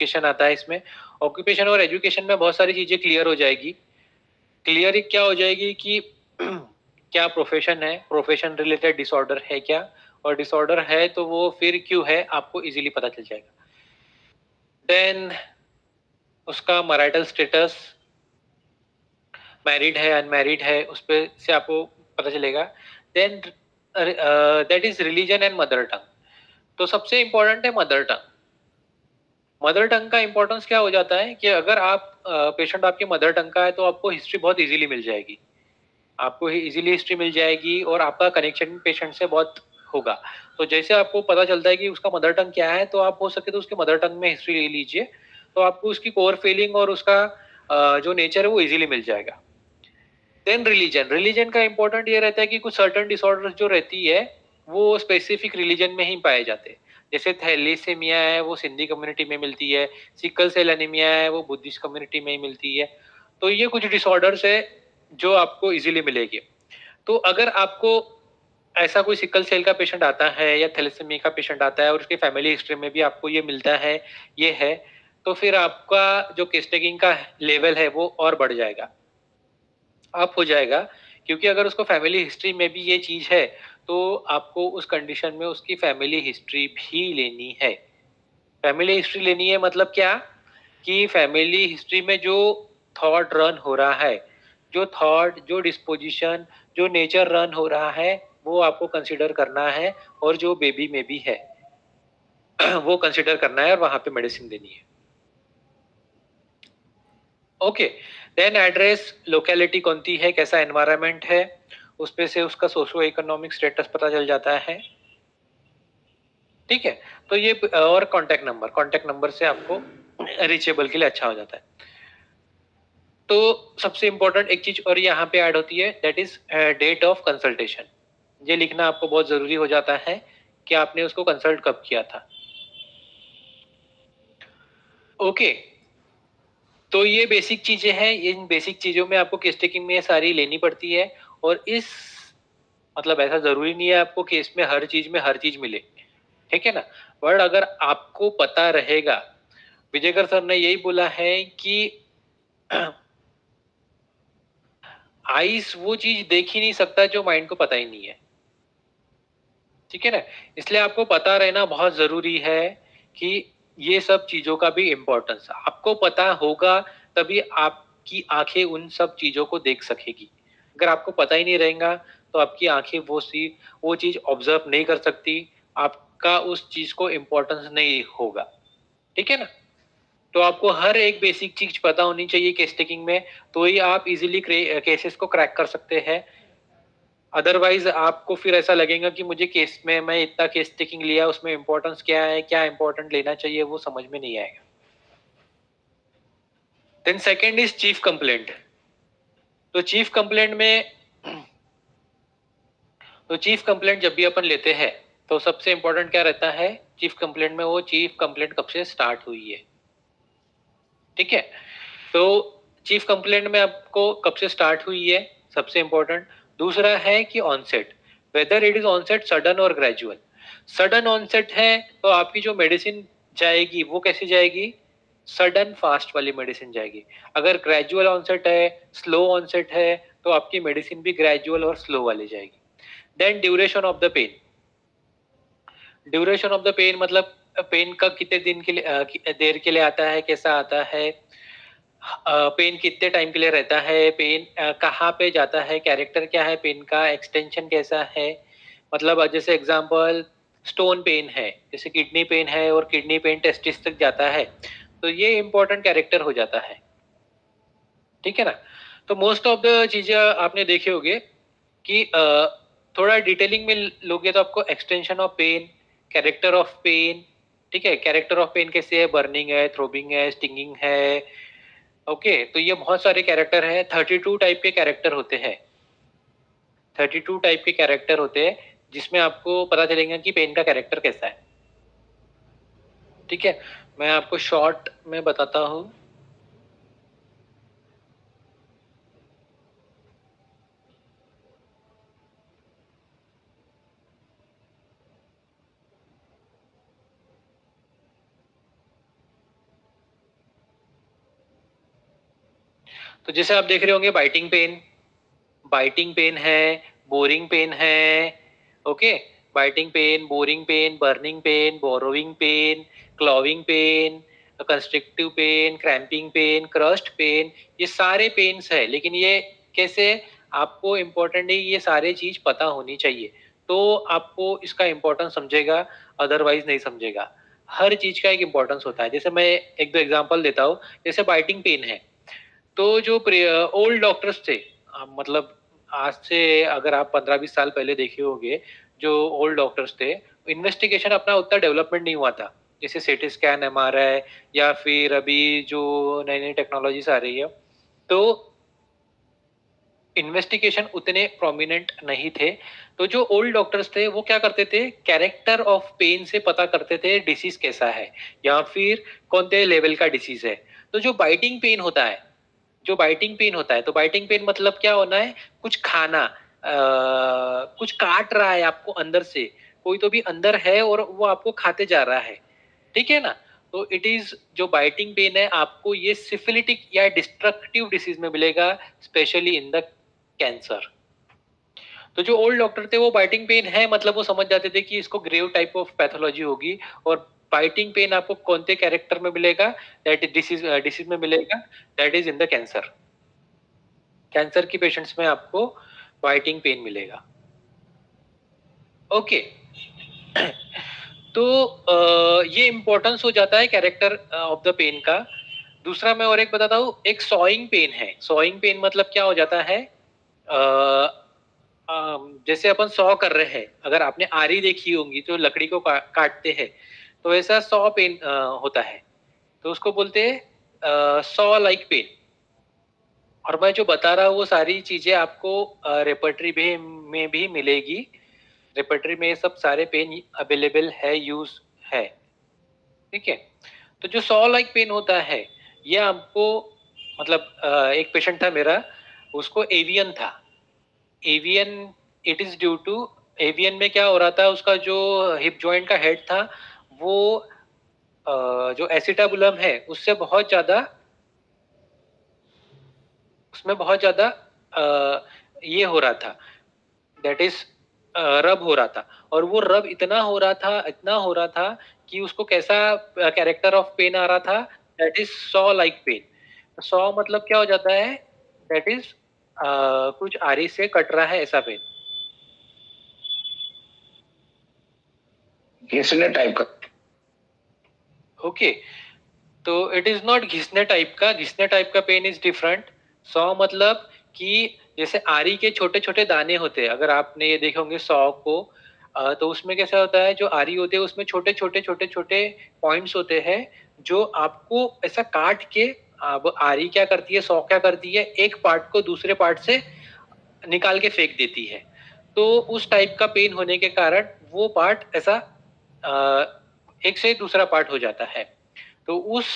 Education आता है इसमें। ऑक्यूपेशन और एजुकेशन में बहुत सारी चीजें क्लियर हो जाएगी। क्लियर क्या हो जाएगी कि क्या प्रोफेशन है, प्रोफेशन रिलेटेड डिसऑर्डर है क्या, और डिसऑर्डर है तो वो फिर क्यों है आपको इजीली पता चल जाएगा। देन उसका मैरिटल स्टेटस, मैरिड है अनमैरिड है, उस पे से आपको पता चलेगा। Then that is religion and mother tongue. तो सबसे इंपॉर्टेंट है मदर टंग। मदर टंग का इंपॉर्टेंस क्या हो जाता है कि अगर आप पेशेंट आपके मदर टंग का है तो आपको हिस्ट्री बहुत इजीली मिल जाएगी, आपको इजीली हिस्ट्री मिल जाएगी और आपका कनेक्शन पेशेंट से बहुत होगा। तो जैसे आपको पता चलता है कि उसका मदर टंग क्या है, तो आप हो सके तो उसके मदर टंग में हिस्ट्री ले लीजिए, तो आपको उसकी कोर फीलिंग और उसका जो नेचर है वो इजीली मिल जाएगा। देन रिलीजन, रिलीजन का इंपॉर्टेंट ये रहता है कि कुछ सर्टन डिसऑर्डर जो रहती है वो स्पेसिफिक रिलीजन में ही पाए जाते हैं। जैसे थैलेसीमिया है वो सिंधी कम्युनिटी में मिलती है, सिकल सेल एनीमिया है वो बुद्धिस्ट कम्युनिटी में ही मिलती है। तो ये कुछ डिसऑर्डर्स है जो आपको इजीली मिलेगी। तो अगर आपको ऐसा कोई सिकल सेल का पेशेंट आता है या थैलेसीमिया का पेशेंट आता है और उसके फैमिली हिस्ट्री में भी आपको ये मिलता है, ये है, तो फिर आपका जो केस टेकिंग का लेवल है वो और बढ़ जाएगा, अप हो जाएगा। क्योंकि अगर उसको फैमिली हिस्ट्री में भी ये चीज है तो आपको उस कंडीशन में उसकी फैमिली हिस्ट्री भी लेनी है। फैमिली हिस्ट्री लेनी है मतलब क्या, कि फैमिली हिस्ट्री में जो थॉट रन हो रहा है, जो थॉट, जो डिस्पोजिशन, जो नेचर रन हो रहा है वो आपको कंसिडर करना है, और जो बेबी में भी है वो कंसिडर करना है और वहां पे मेडिसिन देनी है। ओके। देन एड्रेस, लोकेलिटी कौन सी है, कैसा एनवायरनमेंट है, उस पे से उसका सोशो इकोनॉमिक स्टेटस पता चल जाता है। ठीक है। तो ये और कांटेक्ट नंबर, कांटेक्ट नंबर से आपको रीचेबल के लिए अच्छा हो जाता है। तो सबसे इंपॉर्टेंट एक चीज और यहाँ पे ऐड होती है, that is date of consultation. ये लिखना आपको बहुत जरूरी हो जाता है कि आपने उसको कंसल्ट कब किया था। ओके। तो ये बेसिक चीजें हैं, इन बेसिक चीजों में आपको केस टेकिंग में सारी लेनी पड़ती है। और इस मतलब ऐसा जरूरी नहीं है आपको केस में हर चीज में हर चीज मिले, ठीक है ना। बट अगर आपको पता रहेगा, विजयकर सर ने यही बोला है कि आइस वो चीज देख ही नहीं सकता जो माइंड को पता ही नहीं है, ठीक है ना। इसलिए आपको पता रहना बहुत जरूरी है कि ये सब चीजों का भी इम्पोर्टेंस आपको पता होगा, तभी आपकी आंखें उन सब चीजों को देख सकेगी। अगर आपको पता ही नहीं रहेगा तो आपकी आंखें वो चीज ऑब्जर्व नहीं कर सकती, आपका उस चीज को इम्पोर्टेंस नहीं होगा, ठीक है ना। तो आपको हर एक बेसिक चीज पता होनी चाहिए केस टेकिंग में, तो ही आप इजीली केसेस को क्रैक कर सकते हैं। अदरवाइज आपको फिर ऐसा लगेगा कि मुझे केस में मैं इतना केस टेकिंग लिया, उसमें इंपॉर्टेंस क्या है, क्या इंपॉर्टेंट लेना चाहिए, वो समझ में नहीं आएगा। Then second is chief complaint. तो चीफ कंप्लेंट में तो चीफ कंप्लेंट जब भी अपन लेते हैं तो सबसे इंपॉर्टेंट क्या रहता है चीफ कंप्लेंट में, वो चीफ कंप्लेंट कब से स्टार्ट हुई है, ठीक है। तो चीफ कंप्लेंट में आपको कब से स्टार्ट हुई है, सबसे इंपॉर्टेंट। दूसरा है कि onset, whether it is onset sudden और ग्रेजुअल। सडन ऑनसेट है तो आपकी जो मेडिसिन जाएगी वो कैसे जाएगी, सडन फास्ट वाली मेडिसिन जाएगी। अगर ग्रेजुअल ऑनसेट है, स्लो ऑनसेट है, तो आपकी मेडिसिन भी ग्रेजुअल और स्लो वाली जाएगी। Then duration of the pain, duration of the pain मतलब पेन का कितने दिन के लिए देर के लिए आता है, कैसा आता है, पेन कितने टाइम के लिए रहता है, पेन कहाँ पे जाता है, कैरेक्टर क्या है पेन का, एक्सटेंशन कैसा है। मतलब जैसे एग्जांपल स्टोन पेन है, जैसे किडनी पेन है और किडनी पेन टेस्टिस तक जाता है, तो ये इंपॉर्टेंट कैरेक्टर हो जाता है, ठीक है ना। तो मोस्ट ऑफ द चीजें आपने देखे होंगे कि थोड़ा डिटेलिंग में लोगे तो आपको extension of pain, character of pain, ठीक है। कैरेक्टर ऑफ पेन कैसे है, बर्निंग है, थ्रोबिंग है, स्टिंगिंग है। ओके। तो ये बहुत सारे कैरेक्टर हैं, 32 टाइप के कैरेक्टर होते हैं, 32 टाइप के कैरेक्टर होते हैं, जिसमें आपको पता चलेगा कि पेन का कैरेक्टर कैसा है, ठीक है। मैं आपको शॉर्ट में बताता हूँ। तो जैसे आप देख रहे होंगे बाइटिंग पेन है, बोरिंग पेन है, okay, biting pain, boring pain, burning pain, burrowing pain, clawing pain, constrictive pain, cramping pain, crust pain, ये सारे पेन्स है। लेकिन ये कैसे, आपको इम्पोर्टेंट है ये सारे चीज पता होनी चाहिए, तो आपको इसका इम्पोर्टेंस समझेगा, अदरवाइज नहीं समझेगा। हर चीज का एक इम्पोर्टेंस होता है। जैसे मैं एक दो एग्जांपल देता हूँ। जैसे बाइटिंग पेन है, तो जो ओल्ड डॉक्टर्स थे, मतलब आज से अगर आप 15-20 साल पहले देखे होंगे, जो ओल्ड डॉक्टर्स थे, इन्वेस्टिगेशन अपना उतना डेवलपमेंट नहीं हुआ था, जैसे सीटी स्कैन, एमआरआई, या फिर अभी जो नई नई टेक्नोलॉजीज आ रही है, तो इन्वेस्टिगेशन उतने प्रोमिनेंट नहीं थे। तो जो ओल्ड डॉक्टर्स थे वो क्या करते थे, कैरेक्टर ऑफ पेन से पता करते थे डिसीज कैसा है, या फिर कौन से लेवल का डिसीज है। तो जो बाइटिंग पेन होता है, तो बाइटिंग पेन मतलब क्या होना है, कुछ खाना, कुछ काट रहा है आपको अंदर से, कोई तो भी अंदर है और वो आपको खाते जा रहा है, ठीक है ना। तो इट इज, जो बाइटिंग पेन है आपको ये सिफिलिटिक या डिस्ट्रक्टिव डिसीज में मिलेगा, स्पेशली इन द कैंसर। तो जो ओल्ड डॉक्टर थे वो बाइटिंग पेन है मतलब वो समझ जाते थे कि इसको ग्रेव टाइप ऑफ पैथोलॉजी होगी, और बाइटिंग पेन आपको कौन से कैरेक्टर में मिलेगा, दैट डिसीज में मिलेगा, that is in the cancer. Cancer की पेशेंट्स में आपको बाइटिंग पेन मिलेगा, ओके। तो ये इंपॉर्टेंस हो जाता है कैरेक्टर ऑफ द पेन का। दूसरा मैं और एक बताता हूँ, एक सॉइंग पेन है। सॉइंग पेन मतलब क्या हो जाता है, जैसे अपन सॉ कर रहे हैं, अगर आपने आरी देखी होंगी तो लकड़ी को काटते हैं, तो ऐसा सॉ पेन होता है, तो उसको बोलते हैं सॉ लाइक पेन। और मैं जो बता रहा हूँ वो सारी चीजें आपको रेपर्टरी में भी मिलेगी। रेपर्टरी में ये सब सारे पेन अवेलेबल है, यूज है, ठीक है। तो जो सॉ लाइक पेन होता है, ये आपको, मतलब एक पेशेंट था मेरा, उसको एवियन था। एवियन, इट इज ड्यू टू, एवियन में क्या हो रहा था, उसका जो हिप जॉइंट का हेड था, वो जो एसिटाबुलम है उससे बहुत ज्यादा, उसमें बहुत ज्यादा ये हो रहा था, दैट इज रब हो रहा था। और वो रब इतना हो रहा था कि उसको कैसा कैरेक्टर ऑफ पेन आ रहा था, that is saw like pain. Saw मतलब क्या हो जाता है, दैट इज कुछ आरी से कट रहा है ऐसा पेन। घिसने टाइप का, ओके। तो इट इज नॉट घिसने टाइप का पेन इज डिफरेंट। सॉ मतलब कि जैसे आरी के छोटे छोटे दाने होते हैं, अगर आपने ये देखे होंगे सॉ को, तो उसमें कैसा होता है, जो आरी होते हैं उसमें छोटे छोटे पॉइंट्स होते हैं, जो आपको ऐसा काट के, अब आरी क्या करती है, सॉ क्या करती है, एक पार्ट को दूसरे पार्ट से निकाल के फेंक देती है। तो उस टाइप का पेन होने के कारण वो पार्ट ऐसा एक से दूसरा पार्ट हो जाता है। तो उस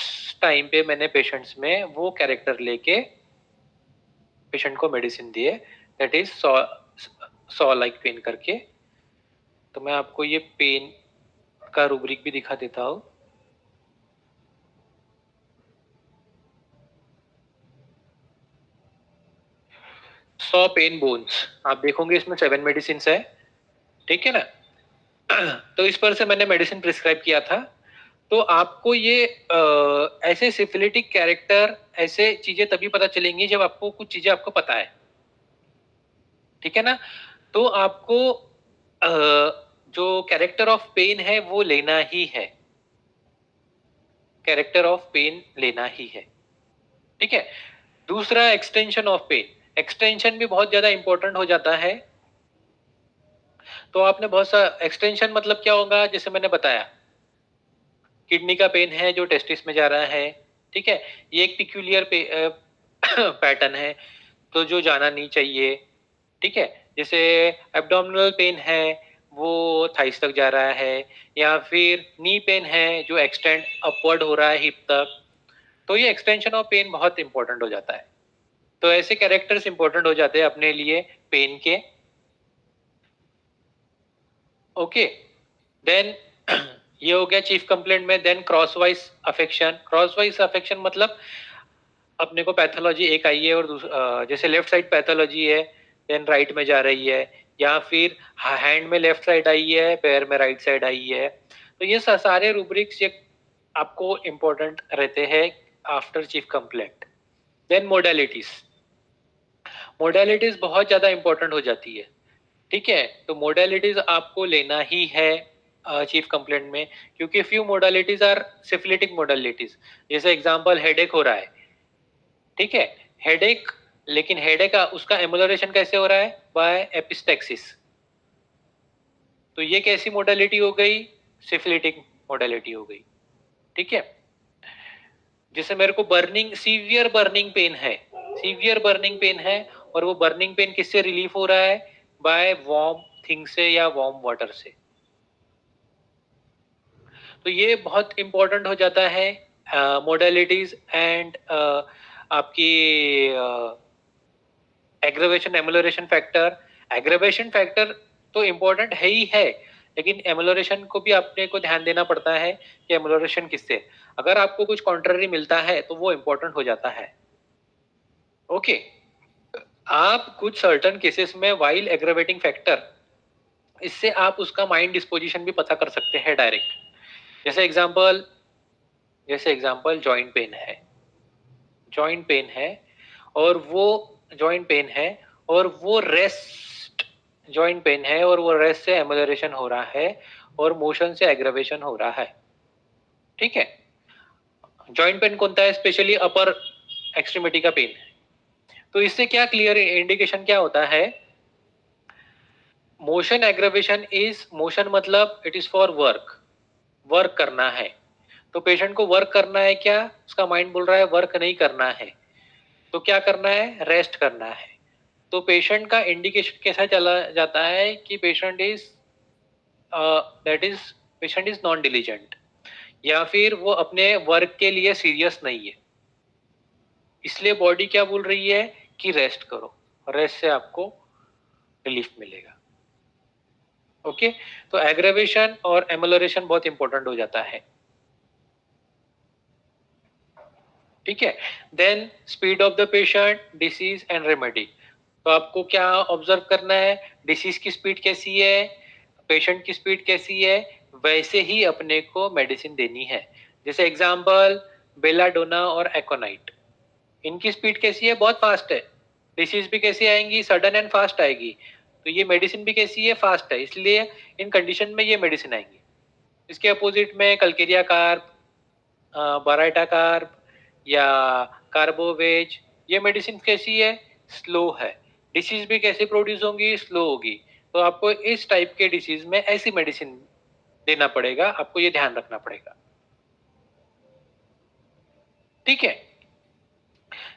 टाइम पे मैंने पेशेंट्स में वो कैरेक्टर लेके पेशेंट को मेडिसिन दिए, that is saw like pain करके। तो मैं आपको ये पेन का रूब्रिक भी दिखा देता हूँ। सॉ पेन बोन्स, आप देखोगे इसमें 7 मेडिसिन है, ठीक है ना। तो इस पर से मैंने मेडिसिन प्रिस्क्राइब किया था। तो आपको ये ऐसे सिफिलिटिक कैरेक्टर, ऐसे चीजें तभी पता चलेंगी जब आपको कुछ चीजें आपको पता है, ठीक है ना। तो आपको जो कैरेक्टर ऑफ पेन है वो लेना ही है, कैरेक्टर ऑफ पेन लेना ही है, ठीक है। दूसरा, एक्सटेंशन ऑफ पेन। एक्सटेंशन भी बहुत ज्यादा इंपॉर्टेंट हो जाता है। तो आपने बहुत सा एक्सटेंशन मतलब क्या होगा, जैसे मैंने बताया, किडनी का पेन है जो टेस्टिस में जा रहा है, ठीक है, ये एक पिक्यूलियर पैटर्न है, तो जो जाना नहीं चाहिए, ठीक है। जैसे एब्डोमिनल पेन है, वो थाइस तक जा रहा है, या फिर नी पेन है जो एक्सटेंड अपवर्ड हो रहा है हिप तक, तो ये एक्सटेंशन ऑफ पेन बहुत इंपॉर्टेंट हो जाता है। तो ऐसे कैरेक्टर्स इंपॉर्टेंट हो जाते हैं अपने लिए पेन के, ओके। देन ये हो गया चीफ कंप्लेंट में। Then crosswise affection. Crosswise affection मतलब अपने को पैथोलॉजी एक आई है और जैसे लेफ्ट साइड पैथोलॉजी है, देन राइट में जा रही है, या फिर हैंड में लेफ्ट साइड आई है, पैर में राइट साइड आई है। तो ये सारे रूब्रिक्स ये आपको इम्पोर्टेंट रहते हैं after chief complaint. Then modalities, modalities बहुत ज्यादा इंपॉर्टेंट हो जाती है। ठीक है, तो मोडालिटीज आपको लेना ही है चीफ कंप्लेंट में, क्योंकि few modalities are syphilitic modalities. जैसे एग्जांपल हेडेक हो रहा है, ठीक है, हेडेक, लेकिन हेडेक उसका एमुलरेशन कैसे हो रहा है? By epistaxis. तो ये कैसी मोडालिटी हो गई? सिफिलिटिक मोडालिटी हो गई। ठीक है, जैसे मेरे को बर्निंग, सीवियर बर्निंग पेन है, सीवियर बर्निंग पेन है, और वो बर्निंग पेन किससे रिलीफ हो रहा है? बाय वार्म थिंग से या वार्म वाटर से। तो ये बहुत इंपॉर्टेंट हो जाता है मोडालिटीज एंड आपकी एग्रेवेशन एमुलरेशन फैक्टर। एग्रेवेशन फैक्टर तो इंपॉर्टेंट है ही है, लेकिन एमुलरेशन को भी आपने को ध्यान देना पड़ता है कि एमुलरेशन किससे। अगर आपको कुछ कॉन्ट्ररी मिलता है तो वो इंपॉर्टेंट हो जाता है। ओके, आप कुछ सर्टन केसेस में वाइल एग्रेवेटिंग फैक्टर, इससे आप उसका माइंड डिस्पोजिशन भी पता कर सकते हैं डायरेक्ट। जैसे एग्जांपल जॉइंट पेन है, जॉइंट पेन है, और वो जॉइंट पेन है और वो रेस्ट, जॉइंट पेन है और वो रेस्ट से एमुलरेशन हो रहा है और मोशन से एग्रेवेशन हो रहा है। ठीक है, जॉइंट पेन कौन सा है? स्पेशली अपर एक्सट्रीमिटी का पेन है। तो इससे क्या क्लियर इंडिकेशन क्या होता है? मोशन एग्रेवेशन इज, मोशन मतलब it is for work, work करना है। तो पेशेंट को वर्क करना है क्या? उसका माइंड बोल रहा है वर्क नहीं करना है, तो क्या करना है? रेस्ट करना है। तो पेशेंट का इंडिकेशन कैसा चला जाता है कि patient is that is patient is non diligent, या फिर वो अपने वर्क के लिए सीरियस नहीं है। इसलिए बॉडी क्या बोल रही है कि रेस्ट करो, रेस्ट से आपको रिलीफ मिलेगा। ओके, तो एग्रेवेशन और एमुलरेशन बहुत इंपॉर्टेंट हो जाता है। ठीक है, then speed of the patient, disease and remedy. तो आपको क्या ऑब्जर्व करना है? डिसीज की स्पीड कैसी है, पेशेंट की स्पीड कैसी है, वैसे ही अपने को मेडिसिन देनी है। जैसे एग्जांपल बेलाडोना और एकोनाइट, इनकी स्पीड कैसी है? बहुत फास्ट है। डिसीज भी कैसी आएंगी? सडन एंड फास्ट आएगी। तो ये मेडिसिन भी कैसी है? फास्ट है, इसलिए इन कंडीशन में ये मेडिसिन आएंगी। इसके अपोजिट में कल्केरिया कार्ब, बराइटा कार्ब या कार्बोवेज, ये मेडिसिन कैसी है? स्लो है। डिसीज भी कैसे प्रोड्यूस होंगी? स्लो होगी। तो आपको इस टाइप के डिसीज में ऐसी मेडिसिन देना पड़ेगा, आपको ये ध्यान रखना पड़ेगा। ठीक है,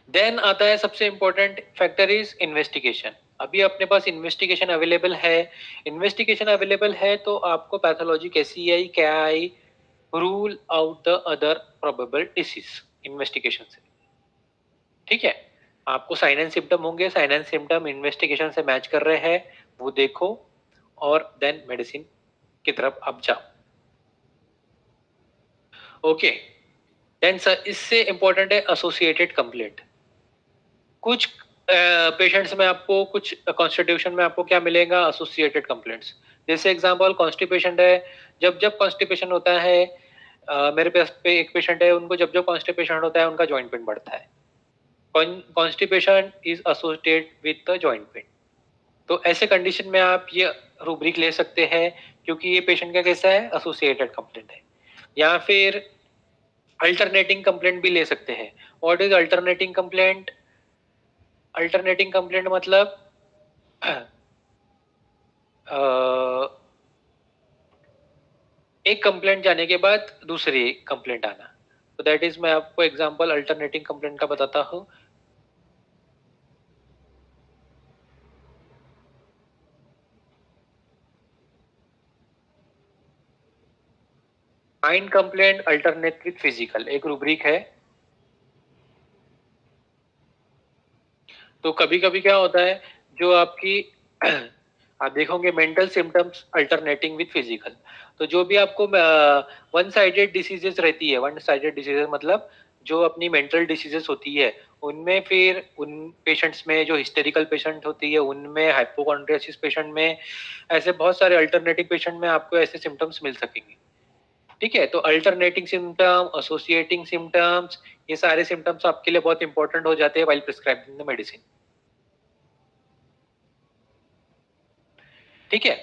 देन आता है सबसे इंपॉर्टेंट फैक्टर इज इन्वेस्टिगेशन। अभी अपने पास इन्वेस्टिगेशन अवेलेबल है, इन्वेस्टिगेशन अवेलेबल है तो आपको पैथोलॉजी कैसी आई, क्या आई, rule out the other probable disease investigation से। ठीक है, आपको साइन एंड सिम्टम होंगे, साइन एंड सिम्टम इन्वेस्टिगेशन से मैच कर रहे हैं, वो देखो और देन मेडिसिन की तरफ आप जाओ। ओके, देन सर इससे इंपॉर्टेंट है एसोसिएटेड कंप्लेंट। कुछ पेशेंट्स में आपको, कुछ कॉन्स्टिट्यूशन में आपको क्या मिलेगा? Associated complaints. जैसे एग्जांपल कॉन्स्टिपेशन है, जब जब कॉन्स्टिपेशन होता है, मेरे पास पे एक पेशेंट है, उनको जब जब कॉन्स्टिपेशन होता है उनका जॉइंट पेन बढ़ता है। Constipation is associated with the joint pain. तो ऐसे कंडीशन में आप ये रूब्रिक ले सकते हैं, क्योंकि ये पेशेंट का कैसा है? एसोसिएटेड कंप्लेंट है। या फिर अल्टरनेटिंग कंप्लेंट भी ले सकते हैं। What is alternating complaint? Alternating complaint मतलब एक कंप्लेंट जाने के बाद दूसरी कंप्लेंट आना। तो दैट इज, मैं आपको एग्जांपल अल्टरनेटिंग कंप्लेंट का बताता हूँ। Mind complaint alternate with physical, एक रूब्रिक है। तो कभी कभी क्या होता है, जो आपकी आप देखोगे mental symptoms alternating with physical. तो जो भी आपको वन साइडेड डिसीजेस रहती है, वन साइडेड डिसीजेस मतलब जो अपनी मेंटल डिसीजेस होती है उनमें, फिर उन पेशेंट्स में जो हिस्टेरिकल पेशेंट होती है उनमें, हाइपोकॉन्ड्रियासिस पेशेंट में, ऐसे बहुत सारे अल्टरनेटिव पेशेंट में आपको ऐसे सिम्टम्स मिल सकेंगे। ठीक है, तो अल्टरनेटिंग सिम्टम, एसोसिएटिंग सिम्टम्स, ये सारे सिम्टम्स आपके लिए बहुत इंपॉर्टेंट हो जाते हैं व्हाइल प्रिस्क्राइबिंग द मेडिसिन। ठीक है,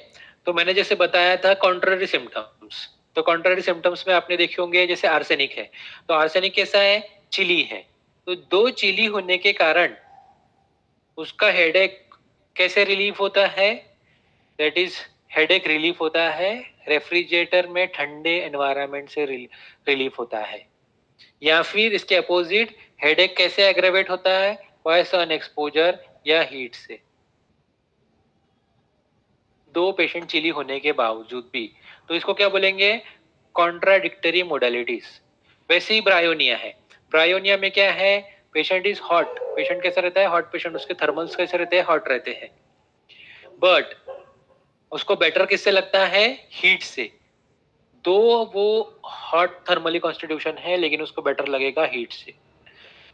तो मैंने जैसे बताया था कॉन्ट्ररी सिम्टम्स, तो कॉन्ट्ररी सिम्टम्स में आपने देखे होंगे जैसे आर्सेनिक है, तो आर्सेनिक कैसा है, चिली है, तो दो चिली होने के कारण उसका हेडेक कैसे रिलीफ होता है, दैट इज हेडेक रिलीफ होता है रेफ्रिजरेटर में ठंडे एनवायरनमेंट से रिलीफ होता है। या फिर इसके अपोजिट हेडेक कैसे एग्रेवेट होता है, बाय सन एक्सपोजर या हीट से। दो पेशेंट चिली होने के बावजूद भी, तो इसको क्या बोलेंगे, कॉन्ट्राडिक्टरी मोडालिटीज। वैसे ही ब्रायोनिया है, ब्रायोनिया में क्या है, पेशेंट इज हॉट, पेशेंट कैसा रहता है, हॉट पेशेंट, उसके थर्मल्स कैसे रहते हैं, हॉट रहते हैं, बट उसको बेटर किससे लगता है, हीट से। दो वो हॉट थर्मली कॉन्स्टिट्यूशन है लेकिन उसको बेटर लगेगा हीट से।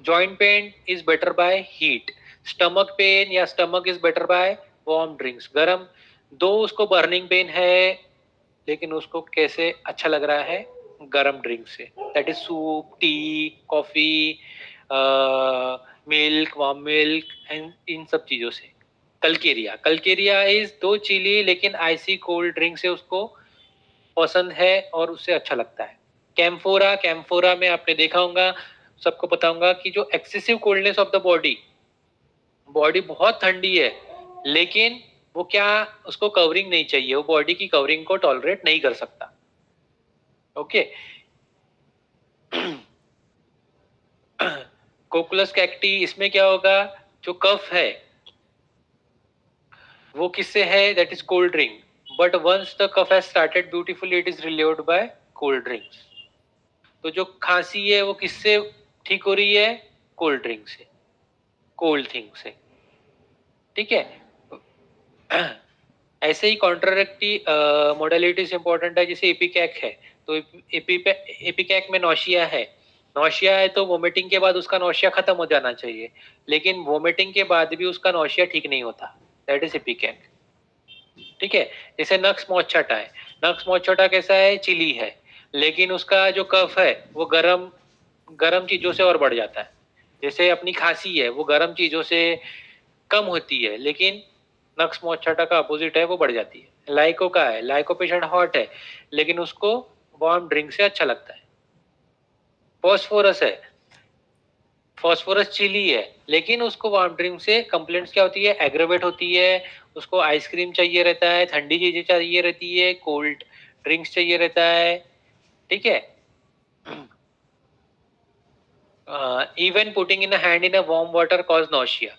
Joint pain is better by heat, stomach pain या stomach is better by warm drinks, गरम। दो उसको बर्निंग पेन है लेकिन उसको कैसे अच्छा लग रहा है, गरम ड्रिंक से, that is soup, T, coffee, milk, warm milk and in सब चीजों से। कलकेरिया, कलकेरिया इज दो चिली लेकिन आइसी कोल्ड ड्रिंक से उसको पसंद है और उससे अच्छा लगता है। कैम्फोरा, कैम्फोरा में आपने देखा होगा, सबको पता होगा कि जो excessive coldness of the body, body बहुत ठंडी है लेकिन वो क्या, उसको कवरिंग नहीं चाहिए, वो बॉडी की कवरिंग को टॉलरेट नहीं कर सकता। ओके, कोकुलस कैक्टी, इसमें क्या होगा, जो कफ है वो किससे है, that is cold drink, but once the cough has started beautifully it is relieved by cold drinks. तो जो खांसी है वो किससे ठीक हो रही है, कोल्ड ड्रिंक से, कोल्ड थिंग से। ठीक है, ऐसे ही कॉन्ट्राडिक्टी मोडालिटीज इंपॉर्टेंट है, जैसे एपिकैक है, तो एपिकैक में नौशिया है, नौशिया है तो वोमिटिंग के बाद उसका नौशिया खत्म हो जाना चाहिए, लेकिन वोमिटिंग के बाद भी उसका नौशिया ठीक नहीं होता, दैट इज एपिकैक। ठीक है, जैसे नक्स मोचटा है, नक्स मोचटा कैसा है, चिली है लेकिन उसका जो कफ है वो गरम गरम चीजों से और बढ़ जाता है। जैसे अपनी खांसी है वो गरम चीजों से कम होती है लेकिन नक्स मोचटा का अपोजिट है, वो बढ़ जाती है। लाइको का है, लाइको पेशेंट हॉट है लेकिन उसको वार्म ड्रिंक से अच्छा लगता है। फॉस्फोरस है, फॉस्फोरस चिली है लेकिन उसको वार्म ड्रिंक से कंप्लेंट्स क्या होती है, एग्रेवेट होती है, उसको आइसक्रीम चाहिए रहता है, ठंडी चीजें चाहिए रहती है, कोल्ड ड्रिंक्स चाहिए रहता है। ठीक है, even putting in hand in a warm water cause nausea,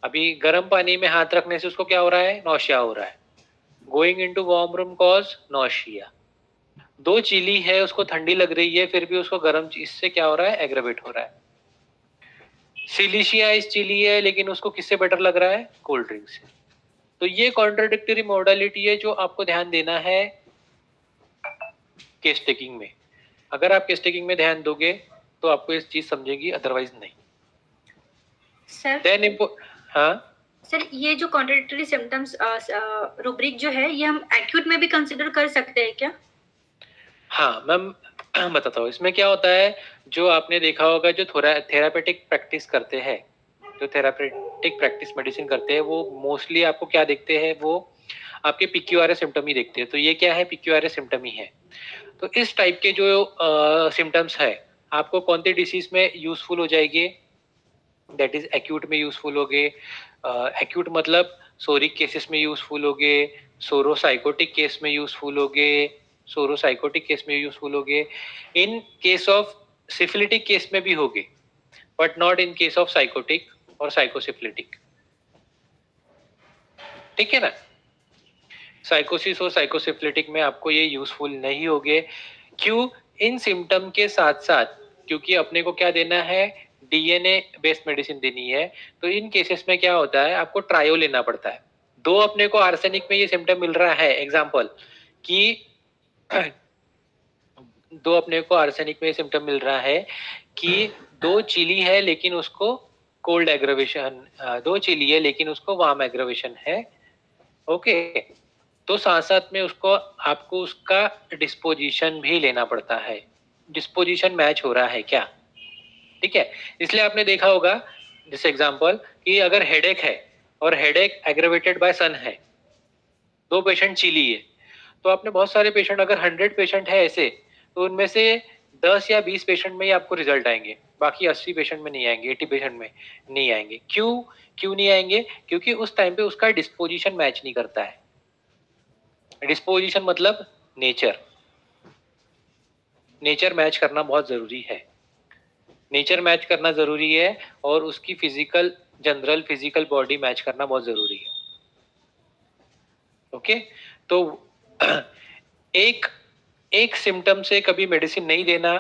अभी गर्म पानी में हाथ रखने से उसको क्या हो रहा है, नौशिया हो रहा है। Going into warm room cause nausea. दो चिली है, उसको ठंडी लग रही है फिर भी उसको गर्म चीज से क्या हो रहा है, एग्रेवेट हो रहा है। सिलिशिया इस चिली है लेकिन उसको किससे बेटर लग रहा है, कोल्ड ड्रिंक से। तो ये कॉन्ट्राडिक्टरी मोडालिटी है जो आपको ध्यान देना है केस टेकिंग में। अगर आप केस टेकिंग में ध्यान दोगे तो आपको इस चीज समझेगी, अदरवाइज नहीं। सर देन हाँ सर, ये जो कॉन्ट्राडिक्टरी सिम्टम्स रूब्रिक जो है ये हम एक्यूट में भी कंसिडर कर सकते हैं क्या? हाँ मैम बताता हूँ, इसमें क्या होता है, जो आपने देखा होगा जो थोड़ा थेरापेटिक प्रैक्टिस करते हैं, जो थेरापेटिक प्रैक्टिस मेडिसिन करते हैं वो मोस्टली आपको क्या देखते हैं, वो आपके PQRS सिम्टम ही देखते हैं। तो ये क्या है, PQRS सिम्टम ही है। तो इस टाइप के जो सिम्टम्स है आपको कौन सी डिसीज में यूजफुल हो जाएगी, दैट इज एक्यूट में यूजफुल हो गए। एक्यूट मतलब सोरिक केसेस में यूजफुल हो गए, सोरोसाइकोटिक केस में यूजफुल हो गए, सोरोसाइकोटिक केस में यूजफुल हो गए, in case of syphilitic case में भी हो गए, but not in case of psychotic और साइकोसिफिलिटिक। ठीक है ना, साइकोसिस और साइकोसिफिलिटिक में आपको ये यूजफुल नहीं होगे। क्यों, इन सिम्टम के साथ साथ, क्योंकि अपने को क्या देना है, DNA बेस्ड मेडिसिन देनी है, तो इन केसेस में क्या होता है, आपको ट्रायो लेना पड़ता है। दो अपने को आर्सेनिक में ये सिम्टम मिल रहा है, एग्जाम्पल कि दो अपने को आर्सेनिक में सिम्टम मिल रहा है कि दो चिली है लेकिन उसको कोल्ड एग्रेवेशन, दो चिली है लेकिन उसको वार्म एग्रेवेशन है। ओके, तो साथ साथ में उसको आपको उसका डिस्पोजिशन भी लेना पड़ता है, डिस्पोजिशन मैच हो रहा है क्या, ठीक है। इसलिए आपने देखा होगा जैसे एग्जांपल कि अगर हेडेक है और हेडेक एग्रेवेटेड बाय सन है, दो पेशेंट चिली है, तो आपने बहुत सारे पेशेंट, अगर 100 पेशेंट है ऐसे, तो उनमें से 10 या 20 पेशेंट में ही आपको रिजल्ट आएंगे, बाकी 80 पेशेंट में नहीं आएंगे, 80 पेशेंट में नहीं आएंगे। क्यों क्यों नहीं आएंगे? क्योंकि उस टाइम पे उसका डिस्पोजिशन मैच नहीं करता है। डिस्पोजिशन मतलब नेचर, नेचर मैच करना बहुत जरूरी है, नेचर मैच करना जरूरी है, और उसकी physical, general physical body match करना बहुत जरूरी है। ओके, तो एक एक सिम्टम से कभी मेडिसिन नहीं देना,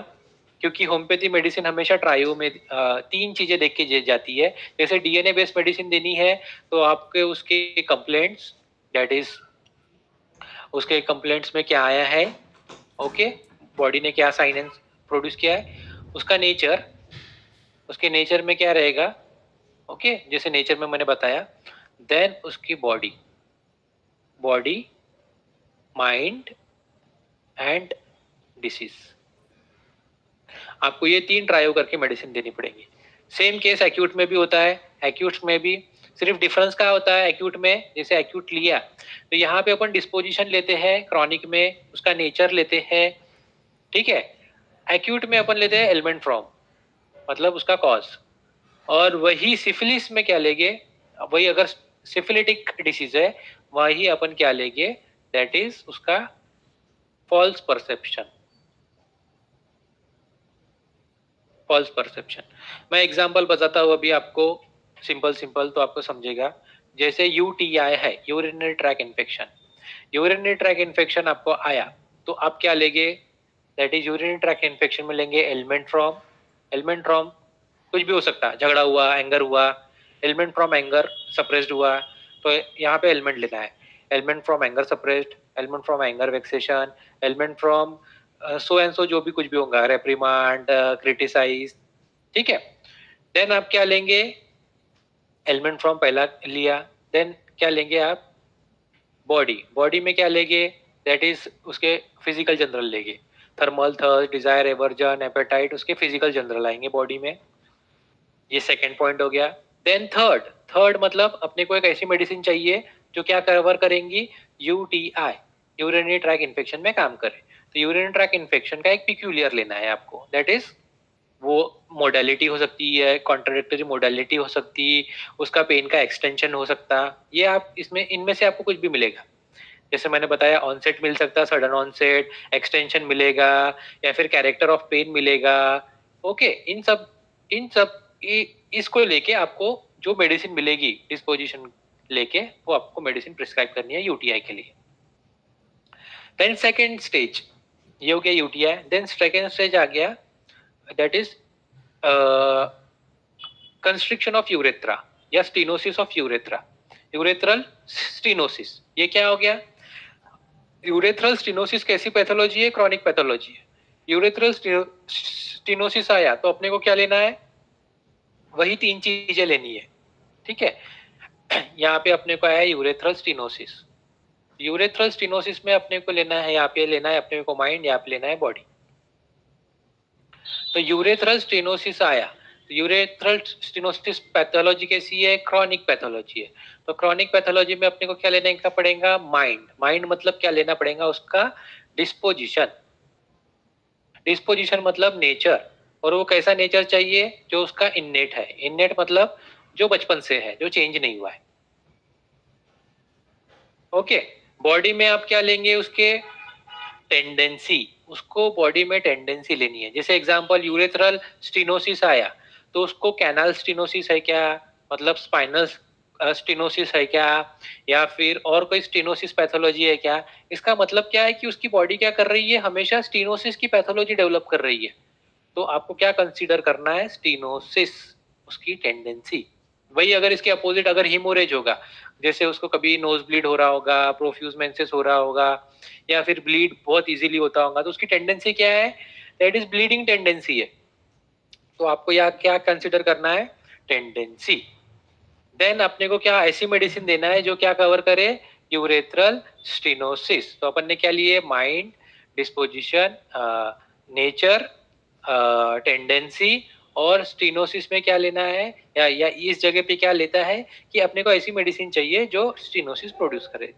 क्योंकि होम्योपैथी मेडिसिन हमेशा ट्रायो में तीन चीजें देख के जाती है। जैसे डीएनए बेस्ड मेडिसिन देनी है तो आपके उसके कंप्लेंट्स, दैट इज उसके कंप्लेंट्स में क्या आया है, ओके, बॉडी ने क्या साइन प्रोड्यूस किया है, उसका नेचर, उसके नेचर में क्या रहेगा, ओके, जैसे नेचर में मैंने बताया, देन उसकी body, body, mind and disease, आपको ये तीन ट्रायो करके मेडिसिन देनी पड़ेगी। सेम केस एक्यूट में भी होता है, एक्यूट में भी सिर्फ डिफरेंस क्या होता है, एक्यूट में जैसे एक्यूट लिया तो यहाँ पे अपन डिस्पोजिशन लेते हैं, क्रॉनिक में उसका नेचर लेते हैं, ठीक है। एक्यूट में अपन लेते हैं एलिमेंट फ्रॉम, मतलब उसका कॉज, और वही सिफिलिस में क्या लेंगे, वही अगर सिफिलिटिक डिसीज है वही अपन क्या लेंगे, दैट इज उसका फॉल्स परसेप्शन, फॉल्स परसेप्शन। मैं एग्जांपल बताता हूँ अभी आपको, सिंपल सिंपल तो आपको समझेगा। जैसे यूटीआई है, urinary track infection, urinary track infection आपको आया तो आप क्या लेंगे, that is urinary track infection में लेंगे एलिमेंट फ्रॉम, एलिमेंट फ्रॉम कुछ भी हो सकता है, झगड़ा हुआ, एंगर हुआ, एलिमेंट फ्रॉम एंगर सप्रेस्ड हुआ, तो यहाँ पे एलिमेंट लेना है, element from anger suppressed, element from anger vexation, element from so and so, जो भी कुछ भी होगा, रेप्रिमांड, क्रिटिसाइज, ठीक है। देन आप क्या लेंगे, एलिमेंट फ्रॉम पहला लिया, देन क्या लेंगे आप, बॉडी, बॉडी में क्या लेंगे, दैट इज उसके फिजिकल जनरल लेंगे, thermal, thirst, desire, aversion, appetite, उसके फिजिकल जनरल आएंगे बॉडी में, ये सेकंड पॉइंट हो गया। देन थर्ड, थर्ड मतलब अपने को एक ऐसी मेडिसिन चाहिए जो क्या कवर करेंगी, यूटीआई, यूरिनरी ट्रैक इन्फेक्शन में काम करे। तो यूरिनरी ट्रैक इन्फेक्शन का एक पिक्यूलियर लेना है आपको, दैट इज वो मोडालिटी हो सकती है, कॉन्ट्राडिक्टरी मोडालिटी हो सकती, उसका पेन का एक्सटेंशन हो सकता, ये आप इसमें, इनमें से आपको कुछ भी मिलेगा। जैसे मैंने बताया ऑनसेट मिल सकता, सडन ऑनसेट, एक्सटेंशन मिलेगा, या फिर कैरेक्टर ऑफ पेन मिलेगा, ओके। इन सब इसको लेके आपको जो मेडिसिन मिलेगी डिस्पोजिशन लेके, वो आपको मेडिसिन प्रिस्क्राइब करनी है यूटीआई के लिए। देन सेकेंड स्टेज, ये हो गया यूटीआई। देन सेकेंड स्टेज आ गया, that is constriction of urethra या stenosis of urethra, urethral stenosis. ये क्या हो गया, यूरेथ्रल स्टीनोसिस कैसी पैथोलॉजी है, क्रॉनिक पैथोलॉजी है। यूरेथ्रल स्टीनोसिस आया तो अपने को क्या लेना है, वही तीन चीजें लेनी है, ठीक है। यहाँ पे अपने को आया यूरेथ्रल स्टीनोसिस, यूरेथ्रल स्टीनोसिस में अपने को लेना है, यहाँ पे लेना है अपने को माइंड, यहाँ पे लेना है बॉडी। तो यूरेथ्रल स्टेनोसिस आया, तो यूरेथ्रल स्टेनोसिस पैथोलॉजी कैसी है, क्रॉनिक पैथोलॉजी है। तो क्रॉनिक पैथोलॉजी में अपने को क्या लेने का पड़ेगा, माइंड, माइंड मतलब क्या लेना पड़ेगा, उसका डिस्पोजिशन, डिस्पोजिशन मतलब नेचर, और वो कैसा नेचर चाहिए, जो उसका इननेट है, इननेट मतलब जो बचपन से है, जो चेंज नहीं हुआ है, ओके। बॉडी में आप क्या लेंगे, उसके टेंडेंसी, उसको बॉडी में टेंडेंसी लेनी है। जैसे एग्जांपल यूरेथ्रल स्टीनोसिस आया तो उसको कैनाल स्टीनोसिस है क्या, मतलब स्पाइनल स्टीनोसिस है क्या, या फिर और कोई स्टीनोसिस पैथोलॉजी है क्या। इसका मतलब क्या है कि उसकी बॉडी क्या कर रही है, हमेशा स्टीनोसिस की पैथोलॉजी डेवलप कर रही है। तो आपको क्या कंसीडर करना है, स्टीनोसिस, उसकी टेंडेंसी। वही अगर इसके अपोजिट अगर हिमोरेज होगा, जैसे उसको कभी नोज ब्लीड हो रहा होगा, प्रोफ्यूज मेंसेस हो रहा होगा, या फिर ब्लीड बहुत इजीली होता होगा, तो उसकी टेंडेंसी क्या है, दैट इज ब्लीडिंग टेंडेंसी है। तो आपको यहाँ क्या कंसिडर करना है, टेंडेंसी। देन अपने को क्या ऐसी मेडिसिन देना है जो क्या कवर करे, यूरेथ्रल स्टेनोसिस। तो अपन ने क्या लिए, माइंड, डिस्पोजिशन, नेचर, टेंडेंसी, और स्टीनोसिस में क्या लेना है, या इस जगह पे क्या लेता है कि अपने को ऐसी मेडिसिन चाहिए जो स्टीनोसिस प्रोड्यूस करे।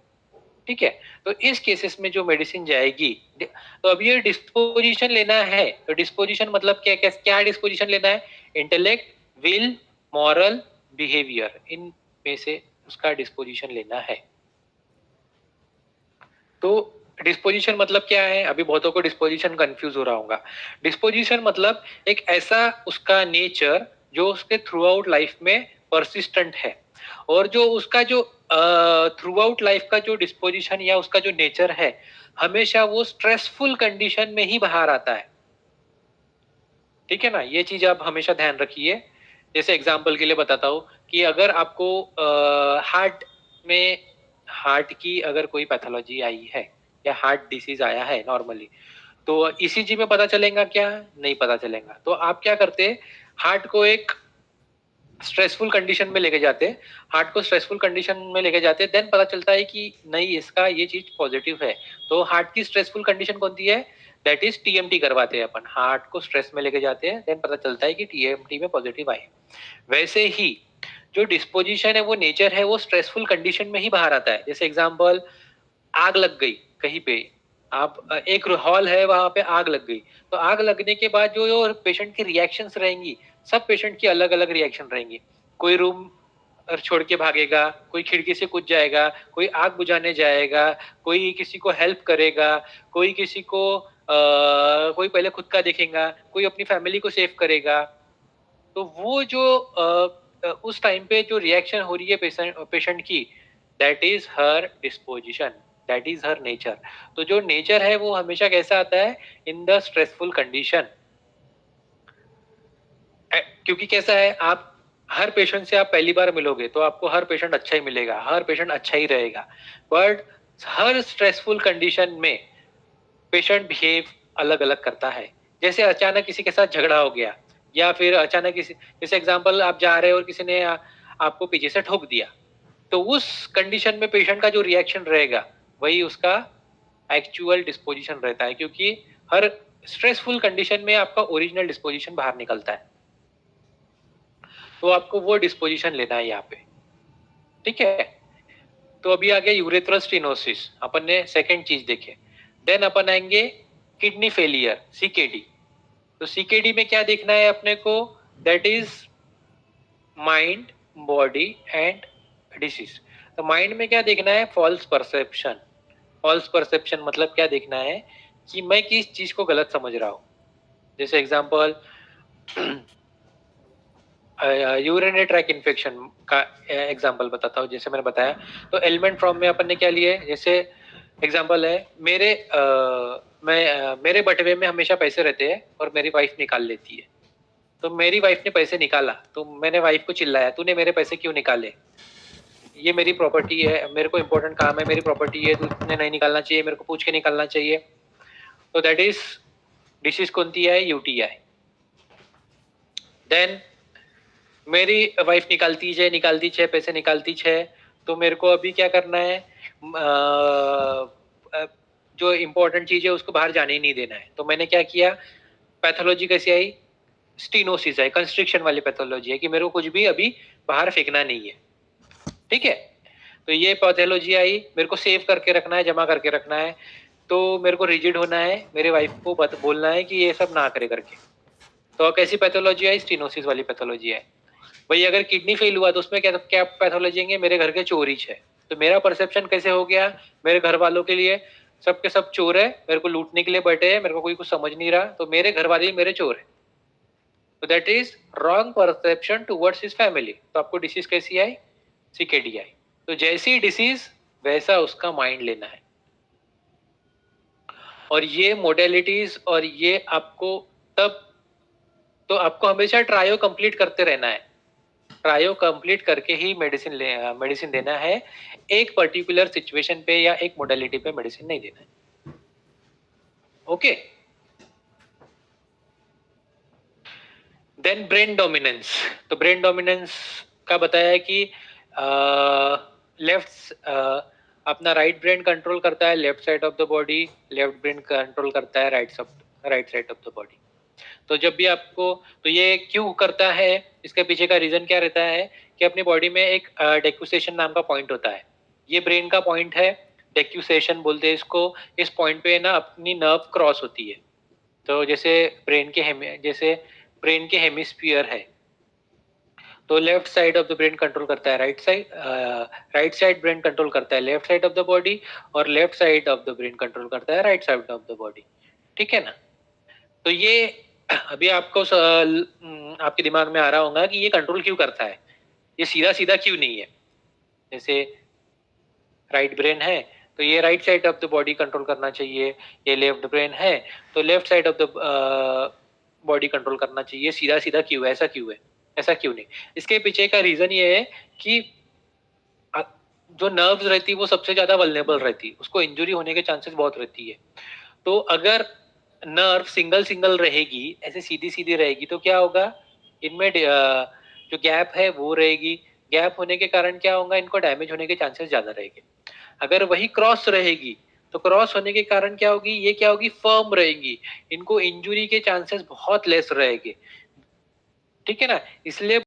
ठीक है, तो इस केसेस में जो मेडिसिन जाएगी, तो अब ये डिस्पोजिशन लेना है, तो डिस्पोजिशन मतलब क्या क्या, क्या डिस्पोजिशन लेना है, इंटेलेक्ट, विल, मॉरल, बिहेवियर, इन में से उसका डिस्पोजिशन लेना है। तो डिस्पोजिशन मतलब क्या है, अभी बहुतों को डिस्पोजिशन कंफ्यूज हो रहा होगा। डिस्पोजिशन मतलब एक ऐसा उसका नेचर जो उसके थ्रू आउट लाइफ में परसिस्टेंट है, और जो उसका जो थ्रू आउट लाइफ का जो डिस्पोजिशन या उसका जो नेचर है, हमेशा वो स्ट्रेसफुल कंडीशन में ही बाहर आता है। ठीक है ना, ये चीज आप हमेशा ध्यान रखिए। जैसे एग्जांपल के लिए बताता हूँ कि अगर आपको हार्ट की अगर कोई पैथोलॉजी आई है या हार्ट डिसीज आया है नॉर्मली, तो ईसीजी में पता चलेगा क्या, नहीं पता चलेगा। तो आप क्या करते, हार्ट को एक स्ट्रेसफुल कंडीशन में लेके जाते, हार्ट को स्ट्रेसफुल कंडीशन में लेके जाते, देन पता चलता है कि नहीं, इसका ये चीज पॉजिटिव है। तो हार्ट की स्ट्रेसफुल कंडीशन कौन सी है, दैट इज टीएमटी करवाते हैं अपन, हार्ट को स्ट्रेस में लेके जाते हैं, देन पता चलता है कि टीएमटी में पॉजिटिव आए। वैसे ही जो डिस्पोजिशन है, वो नेचर है, वो स्ट्रेसफुल कंडीशन में ही बाहर आता है। जैसे एग्जाम्पल, आग लग गई कहीं पे, आप एक हॉल है वहां पे आग लग गई, तो आग लगने के बाद जो पेशेंट की रिएक्शंस रहेंगी, सब पेशेंट की अलग अलग रिएक्शन रहेंगी। कोई रूम छोड़ के भागेगा, कोई खिड़की से कूद जाएगा, कोई आग बुझाने जाएगा, कोई किसी को हेल्प करेगा, कोई किसी को कोई पहले खुद का देखेगा, कोई अपनी फैमिली को सेव करेगा। तो वो जो उस टाइम पे जो रिएक्शन हो रही है पेशेंट की, that is her disposition, that is her nature. तो जो नेचर है वो हमेशा कैसा आता है, इन द स्ट्रेसफुल कंडीशन। क्योंकि कैसा है, आप हर पेशेंट से आप पहली बार मिलोगे तो आपको हर पेशेंट अच्छा ही मिलेगा, हर पेशेंट अच्छा ही रहेगा, बट हर स्ट्रेसफुल कंडीशन में पेशेंट बिहेव अलग अलग करता है। जैसे अचानक किसी के साथ झगड़ा हो गया, या फिर अचानक किसी, जैसे एग्जांपल, आप जा रहे हो और किसी ने आपको पीछे से ठोक दिया, तो उस कंडीशन में पेशेंट का जो रिएक्शन रहेगा वही उसका एक्चुअल डिस्पोजिशन रहता है, क्योंकि हर स्ट्रेसफुल कंडीशन में आपका ओरिजिनल डिस्पोजिशन बाहर निकलता है। तो आपको वो डिस्पोजिशन लेना है यहाँ पे। ठीक है, तो अभी आ गया यूरेथ्रल स्टेनोसिस, अपन ने सेकंड चीज देखे। देन अपन आएंगे किडनी फेलियर, सीकेडी। तो सीकेडी में क्या देखना है अपने को, that is mind, body and disease. तो माइंड में क्या देखना है, फॉल्स परसेप्शन। फॉल्स परसेप्शन मतलब क्या देखना है, कि मैं किस चीज को गलत समझ रहा हूँ। जैसे एग्जांपल, यूरिनरी ट्रैक इन्फेक्शन का एग्जांपल बताता हूँ। जैसे मैंने बताया, तो एलिमेंट फ्रॉम में अपन ने क्या लिए, जैसे एग्जांपल है, मेरे बटवे में हमेशा पैसे रहते हैं और मेरी वाइफ निकाल लेती है। तो मेरी वाइफ ने पैसे निकाला, तो मैंने वाइफ को चिल्लाया, तूने मेरे पैसे क्यों निकाले, ये मेरी प्रॉपर्टी है, मेरे को इंपॉर्टेंट काम है, मेरी प्रॉपर्टी है, तुमने नहीं निकालना चाहिए, मेरे को पूछ के निकालना चाहिए। तो दैट इज डिसीज कौन सी है, यूटीआई। देन मेरी वाइफ निकालती है पैसे निकालती है, तो मेरे को अभी क्या करना है, जो इम्पोर्टेंट चीज है उसको बाहर जाने ही नहीं देना है। तो मैंने क्या किया, पैथोलॉजी कैसी आई, स्टीनोसिस है, कंस्ट्रिक्शन वाली पैथोलॉजी है, कि मेरे को कुछ भी अभी बाहर फेंकना नहीं है। ठीक है, तो ये पैथोलॉजी आई, मेरे को सेव करके रखना है, जमा करके रखना है। तो मेरे को रिजिड होना है, मेरे वाइफ को बोलना है कि ये सब ना करे करके। तो कैसी पैथोलॉजी आई, स्टीनोसिस वाली पैथोलॉजी है। भाई अगर किडनी फेल हुआ तो उसमें क्या क्या पैथोलॉजी है, मेरे घर के चोरी है। तो मेरा परसेप्शन कैसे हो गया, मेरे घर वालों के लिए सब के सब चोर है, मेरे को लूटने के लिए बैठे हैं, मेरे को कोई कुछ समझ नहीं रहा, तो मेरे घर वाले ही मेरे चोर है। तो that is wrong perception towards his family. तो आपको डिसीज कैसी आई, सीकेडी आई। तो जैसी डिसीज वैसा उसका माइंड लेना है। और ये मोडेलिटीज और ये आपको तब, तो आपको हमेशा ट्रायो कंप्लीट करते रहना है, ट्रायो कंप्लीट करके ही मेडिसिन देना है। एक पर्टिकुलर सिचुएशन पे या एक मोडेलिटी पे मेडिसिन नहीं देना है। ओके, देन ब्रेन डोमिनेंस, तो ब्रेन डोमिनेंस का बताया है कि लेफ्ट अपना राइट ब्रेन कंट्रोल करता है left side of the body, left brain control करता है right side of the body. तो जब भी आपको, तो ये क्यों करता है, इसके पीछे का रीजन क्या रहता है कि अपनी बॉडी में एक डेक्यूसेशन नाम का पॉइंट होता है, ये ब्रेन का पॉइंट है, डेक्यूसेशन बोलते हैं इसको। इस पॉइंट पे ना अपनी नर्व क्रॉस होती है। तो जैसे ब्रेन के हेमिस्फीयर है, तो left side of the brain control करता है राइट साइड ब्रेन कंट्रोल करता है left side of the body, और left side of the brain control करता है right side of the body. ठीक है ना? तो ये अभी आपके दिमाग में आ रहा होगा कि ये कंट्रोल क्यों करता है, ये सीधा सीधा क्यों नहीं है। जैसे राइट ब्रेन है तो ये right side of the body control करना चाहिए, ये लेफ्ट ब्रेन है तो left side of the body control करना चाहिए, सीधा सीधा क्यों है, ऐसा क्यों है, ऐसा क्यों नहीं। इसके पीछे का रीजन ये है कि जो नर्व्स रहती है वो सबसे ज्यादा वल्नरेबल रहती है, उसको इंजुरी होने के चांसेस बहुत रहती है। तो अगर नर्व सिंगल सिंगल रहेगी, ऐसे सीधी सीधी रहेगी, तो क्या होगा, इनमें जो गैप है वो रहेगी, गैप होने के कारण क्या होगा, इनको डैमेज होने के चांसेस ज्यादा रहेंगे। अगर वही क्रॉस रहेगी तो क्रॉस होने के कारण क्या होगी, ये क्या होगी, फर्म रहेंगी, इनको इंजुरी के चांसेस बहुत लेस रहेंगे। ठीक है ना? इसलिए